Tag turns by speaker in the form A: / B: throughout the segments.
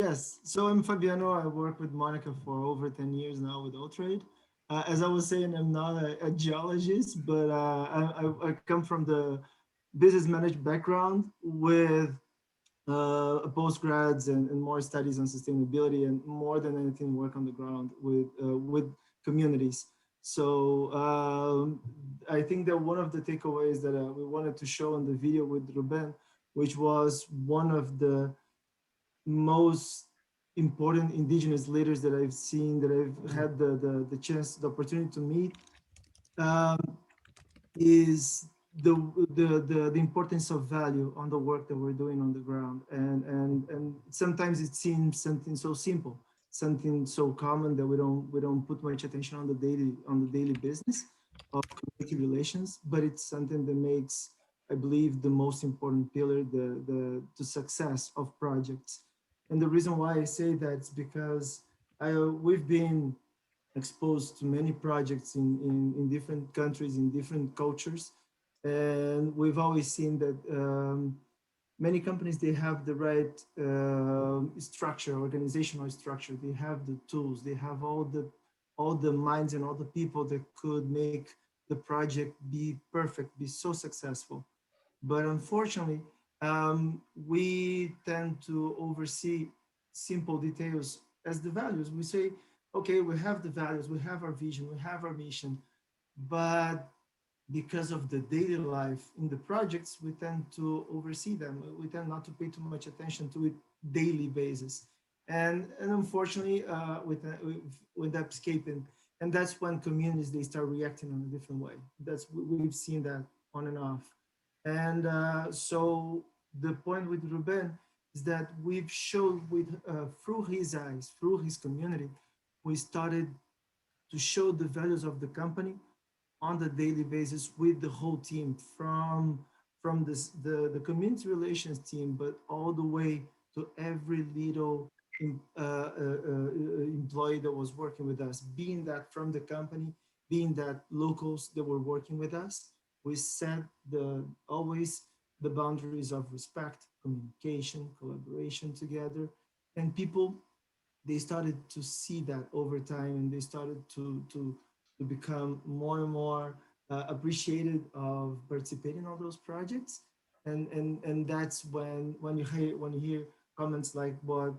A: Yes, so I'm Fabiano. I work with Monica for over 10 years now with Alltrade. As I was saying, I'm not a geologist, but I come from the business management background with postgrads and more studies on sustainability and more than anything work on the ground with communities. So I think that one of the takeaways that we wanted to show in the video with Ruben, which was one of the most important indigenous leaders that I've seen, that I've had the chance, the opportunity to meet, um, is the importance of value on the work that we're doing on the ground. And sometimes it seems something so simple, something so common that we don't put much attention on the daily business of community relations, but it's something that makes, I believe, the most important pillar, the success of projects. And the reason why I say that is because we've been exposed to many projects in different countries, in different cultures. And we've always seen that many companies, they have the right structure, organizational structure. They have the tools, they have all the minds and all the people that could make the project be perfect, be so successful. But unfortunately, we tend to oversee simple details as the values. We say, okay, we have the values, we have our vision, we have our mission, but because of the daily life in the projects, we tend to oversee them. We tend not to pay too much attention to it daily basis. And unfortunately, we end up escaping. And that's when communities, they start reacting in a different way. We've seen that on and off. And so the point with Ruben is that we've showed through his eyes, through his community, we started to show the values of the company on the daily basis with the whole team, from the community relations team, but all the way to every little employee that was working with us, being that from the company, being that locals that were working with us. We set always the boundaries of respect, communication, collaboration together, and people, they started to see that over time, and they started to become more and more appreciated of participating on those projects. And that's when you hear comments like what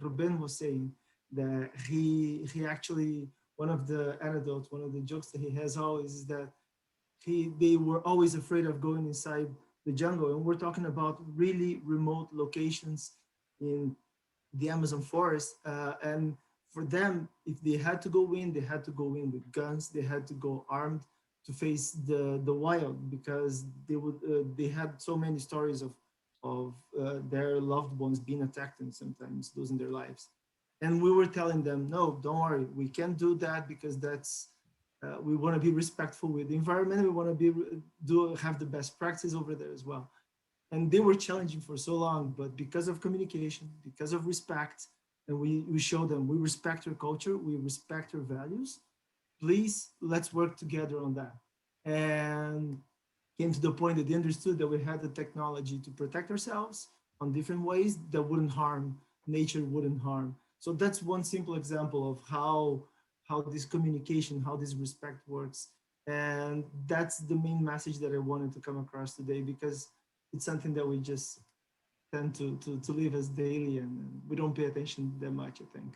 A: Ruben was saying, that he actually, one of the anecdotes, one of the jokes that he has always is that they were always afraid of going inside the jungle. And we're talking about really remote locations in the Amazon forest. And for them, if they had to go in, they had to go in with guns. They had to go armed to face the wild, because they had so many stories of their loved ones being attacked and sometimes losing their lives. And we were telling them, no, don't worry, we can't do that, because that's we want to be respectful with the environment. We want to have the best practice over there as well. And they were challenging for so long, but because of communication, because of respect, and we show them, we respect your culture, we respect your values, please, let's work together on that. And came to the point that they understood that we had the technology to protect ourselves on different ways that wouldn't harm nature, wouldn't harm. So that's one simple example of how this communication, how this respect works. And that's the main message that I wanted to come across today, because it's something that we just tend to live as daily, and we don't pay attention that much, I think.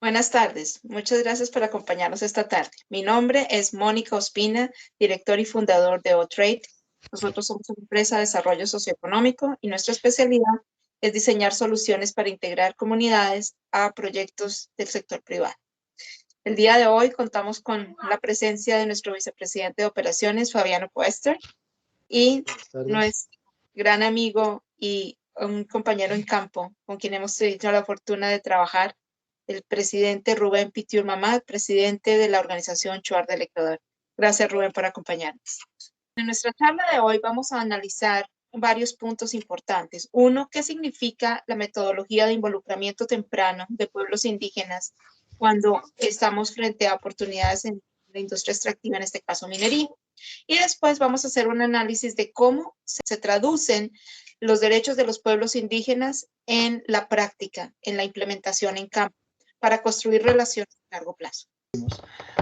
B: Buenas tardes, muchas gracias por acompañarnos esta tarde. Mi nombre es Mónica Ospina, director y fundador de O-Trade. Nosotros somos una empresa de desarrollo socioeconómico y nuestra especialidad es diseñar soluciones para integrar comunidades a proyectos del sector privado. El día de hoy contamos con la presencia de nuestro vicepresidente de operaciones, Fabiano Poester, y nuestro gran amigo y un compañero en campo con quien hemos tenido la fortuna de trabajar, el presidente Ruben Pitiur, presidente de la organización Chuar del Ecuador. Gracias, Ruben, por acompañarnos. En nuestra charla de hoy vamos a analizar varios puntos importantes. Uno, ¿qué significa la metodología de involucramiento temprano de pueblos indígenas cuando estamos frente a oportunidades en la industria extractiva, en este caso minería. Y después vamos a hacer un análisis de cómo se traducen los derechos de los pueblos indígenas en la práctica, en la implementación en campo, para construir relaciones a largo plazo.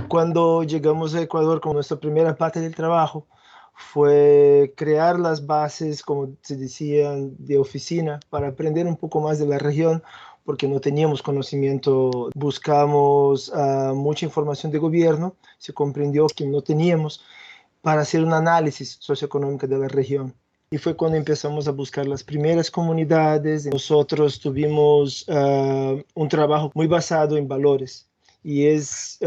A: Cuando llegamos a Ecuador, con nuestra primera parte del trabajo, fue crear las bases, como se decían, de oficina para aprender un poco más de la región, porque no teníamos conocimiento. Buscamos mucha información de gobierno, se comprendió que no teníamos, para hacer un análisis socioeconómico de la región. Y fue cuando empezamos a buscar las primeras comunidades. Nosotros tuvimos un trabajo muy basado en valores y es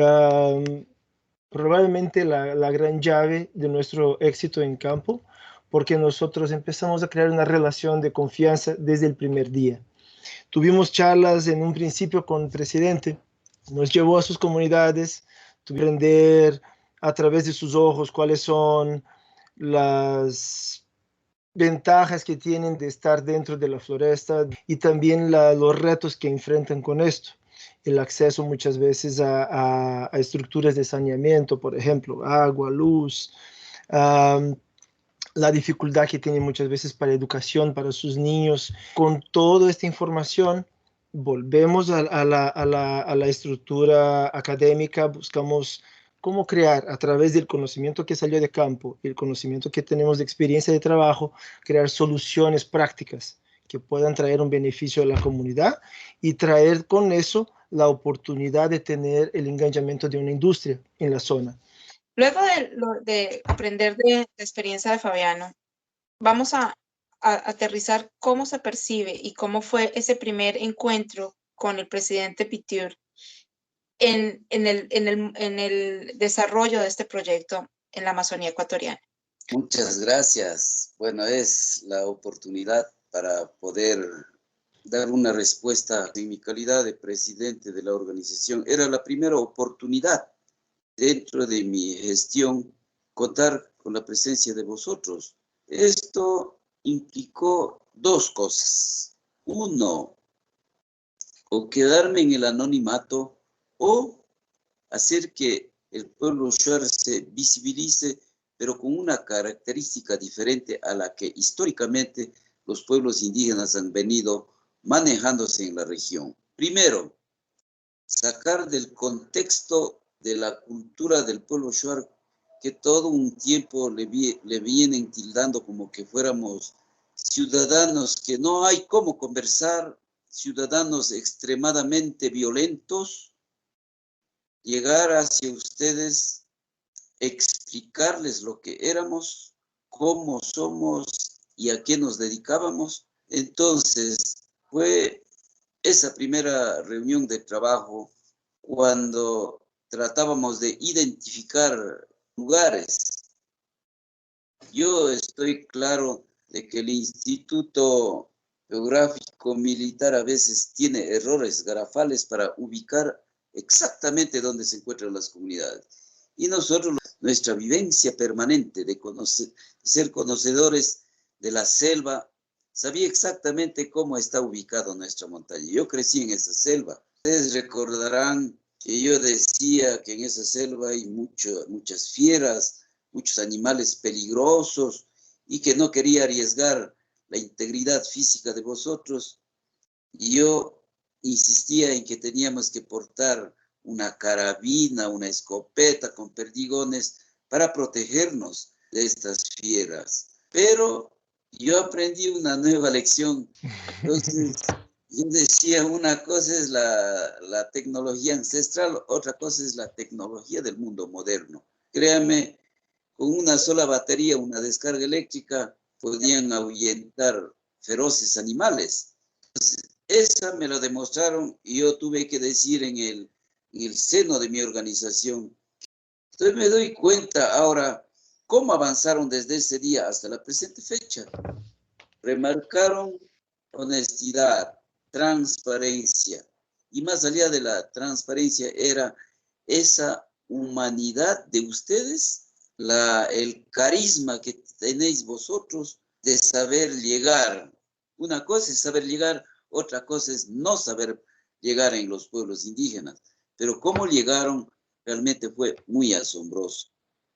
A: probablemente la gran llave de nuestro éxito en campo, porque nosotros empezamos a crear una relación de confianza desde el primer día. Tuvimos charlas en un principio con el presidente, nos llevó a sus comunidades, tuvimos que aprender a través de sus ojos cuáles son las ventajas que tienen de estar dentro de la floresta y también los retos que enfrentan con esto. El acceso muchas veces a estructuras de saneamiento, por ejemplo, agua, luz, la dificultad que tienen muchas veces para educación, para sus niños. Con toda esta información, volvemos a la estructura académica, buscamos cómo crear a través del conocimiento que salió de campo, el conocimiento que tenemos de experiencia de trabajo, crear soluciones prácticas que puedan traer un beneficio a la comunidad y traer con eso la oportunidad de tener el enganchamiento de una industria en la zona.
B: Luego de aprender de la experiencia de Fabiano, vamos a aterrizar cómo se percibe y cómo fue ese primer encuentro con el presidente Pitiur en el desarrollo de este proyecto en la Amazonía ecuatoriana.
C: Muchas gracias. Bueno, es la oportunidad para poder dar una respuesta en mi calidad de presidente de la organización. Era la primera oportunidad dentro de mi gestión contar con la presencia de vosotros. Esto implicó dos cosas. Uno, o quedarme en el anonimato o hacer que el pueblo shuar se visibilice, pero con una característica diferente a la que históricamente los pueblos indígenas han venido manejándose en la región. Primero, sacar del contexto de la cultura del pueblo shuar, que todo un tiempo le vienen tildando como que fuéramos ciudadanos que no hay cómo conversar, ciudadanos extremadamente violentos, llegar hacia ustedes, explicarles lo que éramos, cómo somos y a qué nos dedicábamos. Entonces, fue esa primera reunión de trabajo cuando tratábamos de identificar lugares. Yo estoy claro de que el Instituto Geográfico Militar a veces tiene errores garrafales para ubicar exactamente dónde se encuentran las comunidades. Y nosotros, nuestra vivencia permanente de ser conocedores de la selva, sabía exactamente cómo está ubicada nuestra montaña. Yo crecí en esa selva. Ustedes recordarán que yo decía que en esa selva hay muchas fieras, muchos animales peligrosos y que no quería arriesgar la integridad física de vosotros. Y yo insistía en que teníamos que portar una carabina, una escopeta con perdigones para protegernos de estas fieras. Pero yo aprendí una nueva lección. Entonces, yo decía, una cosa es la tecnología ancestral, otra cosa es la tecnología del mundo moderno. Créame, con una sola batería, una descarga eléctrica, podían ahuyentar feroces animales. Entonces, esa me lo demostraron y yo tuve que decir en el seno de mi organización. Entonces me doy cuenta ahora cómo avanzaron desde ese día hasta la presente fecha. Remarcaron honestidad, transparencia, y más allá de la transparencia era esa humanidad de ustedes, el carisma que tenéis vosotros de saber llegar. Una cosa es saber llegar, otra cosa es no saber llegar en los pueblos indígenas. Pero cómo llegaron realmente fue muy asombroso.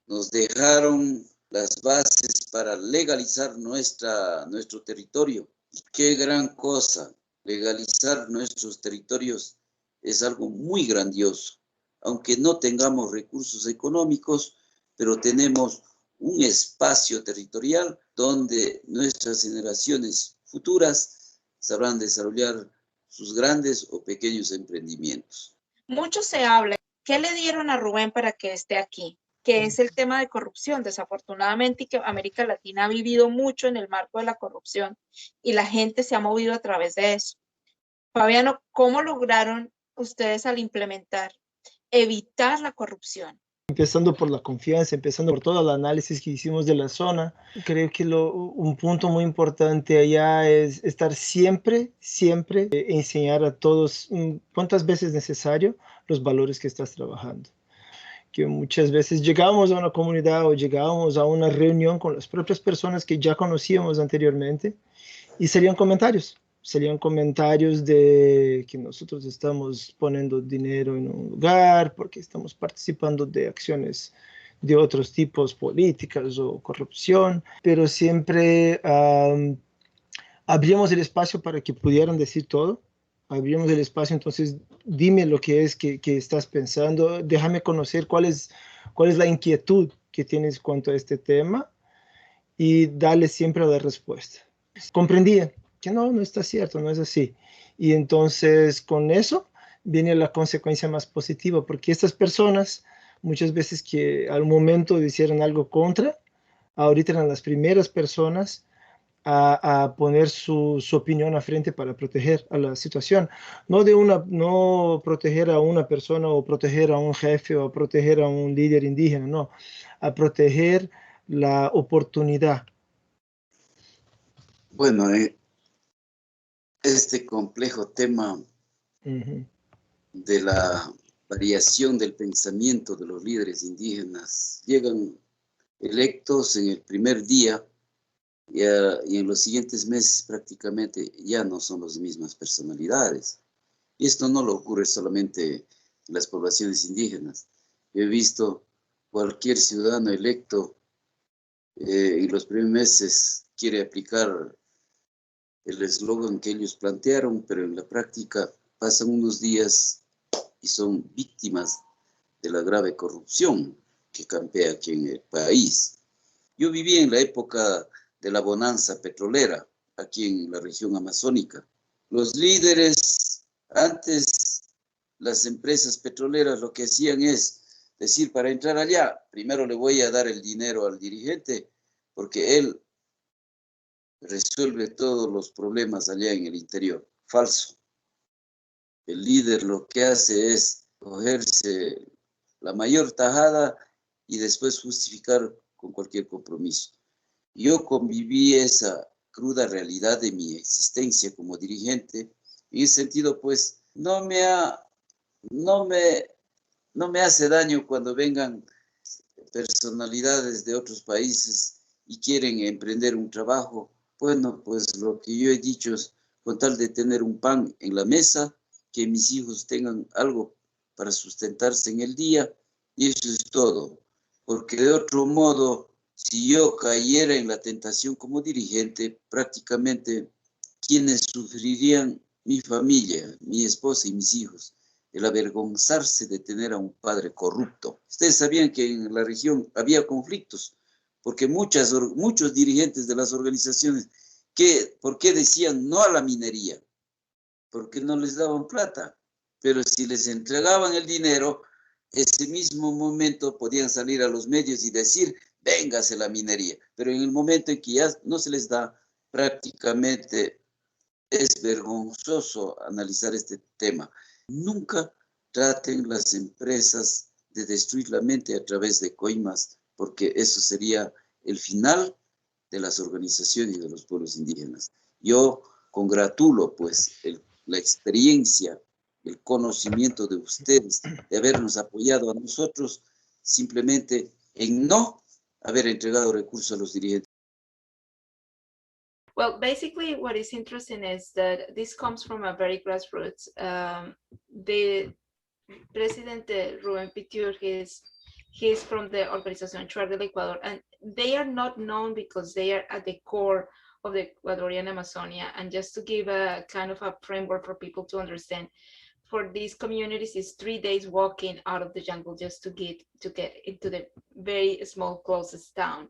C: Nos dejaron las bases para legalizar nuestro territorio. Qué gran cosa, legalizar nuestros territorios es algo muy grandioso. Aunque no tengamos recursos económicos, pero tenemos un espacio territorial donde nuestras generaciones futuras sabrán desarrollar sus grandes o pequeños emprendimientos.
B: Mucho se habla. ¿Qué le dieron a Rubén para que esté aquí? Que es el tema de corrupción, desafortunadamente, y que América Latina ha vivido mucho en el marco de la corrupción y la gente se ha movido a través de eso. Fabiano, ¿cómo lograron ustedes al implementar, evitar la corrupción?
A: Empezando por la confianza, empezando por todo el análisis que hicimos de la zona, creo que un punto muy importante allá es estar siempre, enseñar a todos, cuantas veces necesario, los valores que estás trabajando. Que muchas veces llegábamos a una comunidad o llegábamos a una reunión con las propias personas que ya conocíamos anteriormente y serían comentarios de que nosotros estamos poniendo dinero en un lugar porque estamos participando de acciones de otros tipos, políticas o corrupción, pero siempre abríamos el espacio para que pudieran decir todo. Abrimos el espacio, entonces dime lo que es que estás pensando, déjame conocer cuál es la inquietud que tienes cuanto a este tema y dale siempre la respuesta. Comprendía que no está cierto, no es así. Y entonces con eso viene la consecuencia más positiva, porque estas personas muchas veces que al momento hicieron algo contra, ahorita eran las primeras personas a poner su opinión a frente para proteger a la situación. No proteger a una persona o proteger a un jefe o proteger a un líder indígena, no, a proteger la oportunidad.
C: Bueno, este complejo tema de la variación del pensamiento de los líderes indígenas, llegan electos en el primer día y en los siguientes meses prácticamente ya no son las mismas personalidades. Y esto no lo ocurre solamente en las poblaciones indígenas. Yo he visto cualquier ciudadano electo en los primeros meses quiere aplicar el eslogan que ellos plantearon, pero en la práctica pasan unos días y son víctimas de la grave corrupción que campea aquí en el país. Yo viví en la época de la bonanza petrolera, aquí en la región amazónica. Los líderes, antes las empresas petroleras lo que hacían es decir, para entrar allá, primero le voy a dar el dinero al dirigente, porque él resuelve todos los problemas allá en el interior. Falso. El líder lo que hace es cogerse la mayor tajada y después justificar con cualquier compromiso. Yo conviví esa cruda realidad de mi existencia como dirigente. En ese sentido, pues, no me hace daño cuando vengan personalidades de otros países y quieren emprender un trabajo. Bueno, pues lo que yo he dicho es, con tal de tener un pan en la mesa, que mis hijos tengan algo para sustentarse en el día, y eso es todo. Porque de otro modo, si yo cayera en la tentación como dirigente, prácticamente quienes sufrirían mi familia, mi esposa y mis hijos, el avergonzarse de tener a un padre corrupto. Ustedes sabían que en la región había conflictos, porque muchos dirigentes de las organizaciones, ¿por qué decían no a la minería? Porque no les daban plata. Pero si les entregaban el dinero, ese mismo momento podían salir a los medios y decir, véngase la minería. Pero en el momento en que ya no se les da, prácticamente es vergonzoso analizar este tema. Nunca traten las empresas de destruir la mente a través de coimas, porque eso sería el final de las organizaciones y de los pueblos indígenas. Yo congratulo, pues, la experiencia, el conocimiento de ustedes, de habernos apoyado a nosotros, simplemente en no haber entregado recursos a los dirigentes.
B: Well, basically, what is interesting is that this comes from a very grassroots. The President Ruben Pitiur, he's from the Organización Chuar del Ecuador, and they are not known because they are at the core of the Ecuadorian Amazonia. And just to give a kind of a framework for people to understand, for these communities is 3 days walking out of the jungle just to get into the very small closest town.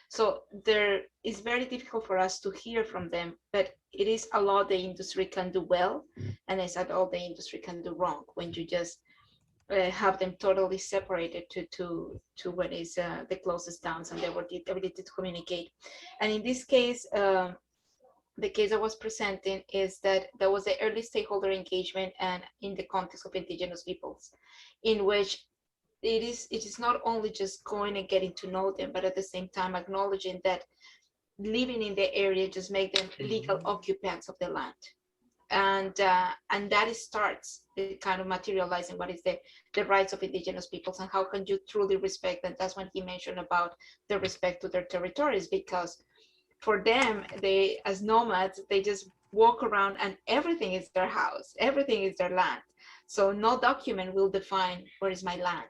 B: So there is very difficult for us to hear from them, but it is a lot the industry can do well, and it's a lot the industry can do wrong when you just have them totally separated to what is the closest towns and the ability to communicate. And in this case, the case I was presenting is that there was the early stakeholder engagement and in the context of indigenous peoples, in which it is not only just going and getting to know them, but at the same time acknowledging that living in the area just make them legal occupants of the land. And that starts kind of materializing what is the rights of indigenous peoples and how can you truly respect them. That's when he mentioned about the respect to their territories, because for them, they as nomads, they just walk around and everything is their house, everything is their land. So no document will define where is my land.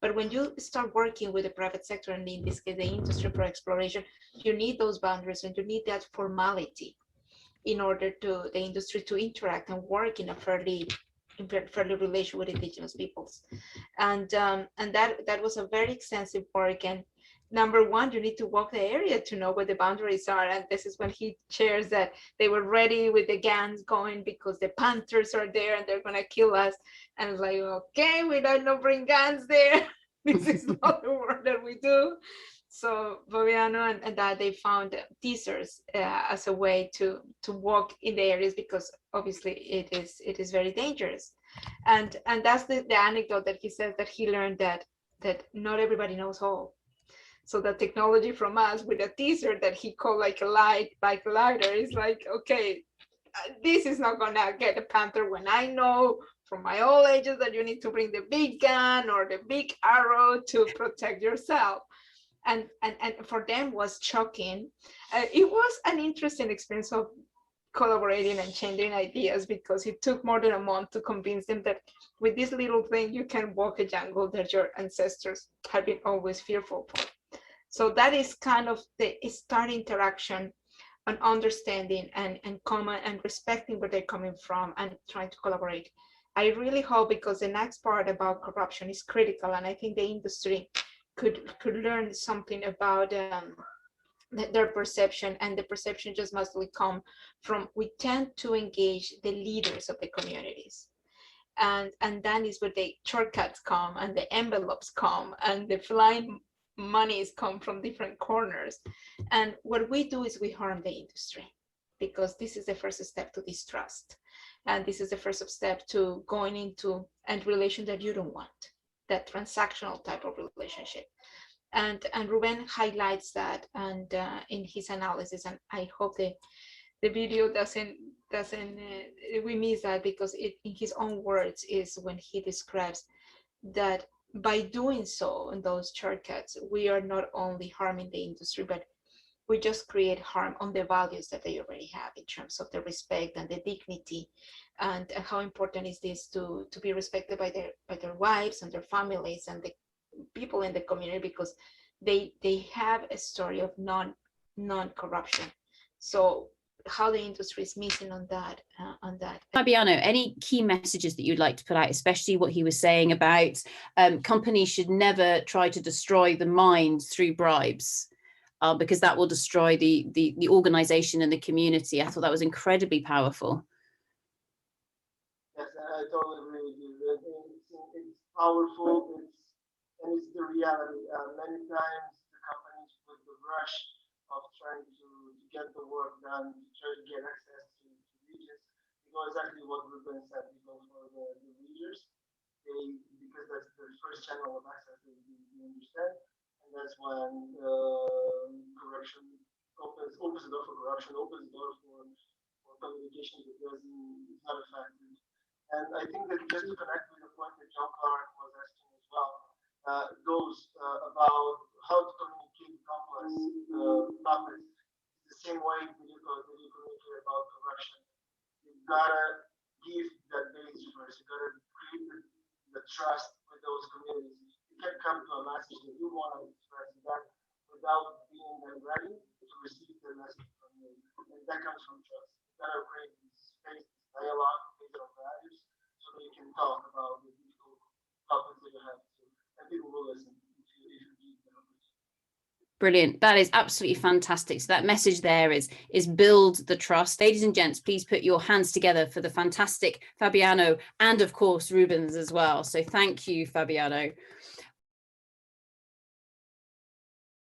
B: But when you start working with the private sector, and in this case the industry for exploration, you need those boundaries and you need that formality in order to the industry to interact and work in a fairly relation with indigenous peoples. And that was a very extensive work. And number one, you need to walk the area to know where the boundaries are. And this is when he shares that they were ready with the guns going because the panthers are there and they're gonna kill us. And it's like, okay, we don't know bring guns there. This is not the work that we do. So Fabiano and that they found teasers as a way to walk in the areas, because obviously it is very dangerous. And that's the anecdote that he says that he learned that not everybody knows all. So the technology from us with a teaser that he called like a lighter is like, okay, this is not gonna get a panther when I know from my old ages that you need to bring the big gun or the big arrow to protect yourself. And for them was shocking. It was an interesting experience of collaborating and changing ideas, because it took more than a month to convince them that with this little thing you can walk a jungle that your ancestors have been always fearful for. So that is kind of the start interaction and understanding and common and respecting where they're coming from and trying to collaborate. I really hope, because the next part about corruption is critical, and I think the industry could learn something about their perception, and the perception just mostly come from, we tend to engage the leaders of the communities, and that is where the shortcuts come and the envelopes come and the flying monies come from different corners. And what we do is we harm the industry, because this is the first step to distrust, and this is the first step to going into a relation that you don't want, that transactional type of relationship. And Ruben highlights that and in his analysis, and I hope the video doesn't we miss that, because it, in his own words, is when he describes that by doing so in those shortcuts, we are not only harming the industry, but we just create harm on the values that they already have in terms of the respect and the dignity, and how important is this to be respected by their wives and their families and the people in the community, because they have a story of non-corruption. So how the industry is missing on that.
D: Fabiano, any key messages that you'd like to put out, especially what he was saying about companies should never try to destroy the mind through bribes, because that will destroy the organization and the community. I thought that was incredibly powerful.
A: Yes, I totally agree with you. It's powerful, and it's the reality. Many times the companies, with the rush of trying to get the work done, to try to get access to regions, you know exactly what Ruben said. You go for the leaders, because that's the first channel of access that you understand, and that's when corruption opens the door for corruption, opens the door for communication that is not effective. And I think that just to connect with the point that John Clark was asking as well, goes about how to communicate complex topics. It's the same way that you communicate about corruption. You gotta give that base first. You gotta create the trust with those communities. You can come to a message that you want to express that without being then ready to receive the message from you. And that comes from trust. You gotta create this space, this dialogue based on values, so that you can talk about the difficult topics that you have to, and people will listen if you give them a opportunity.
D: Brilliant. That is absolutely fantastic. So that message there is build the trust. Ladies and gents, please put your hands together for the fantastic Fabiano and of course Ruben's as well. So thank you, Fabiano.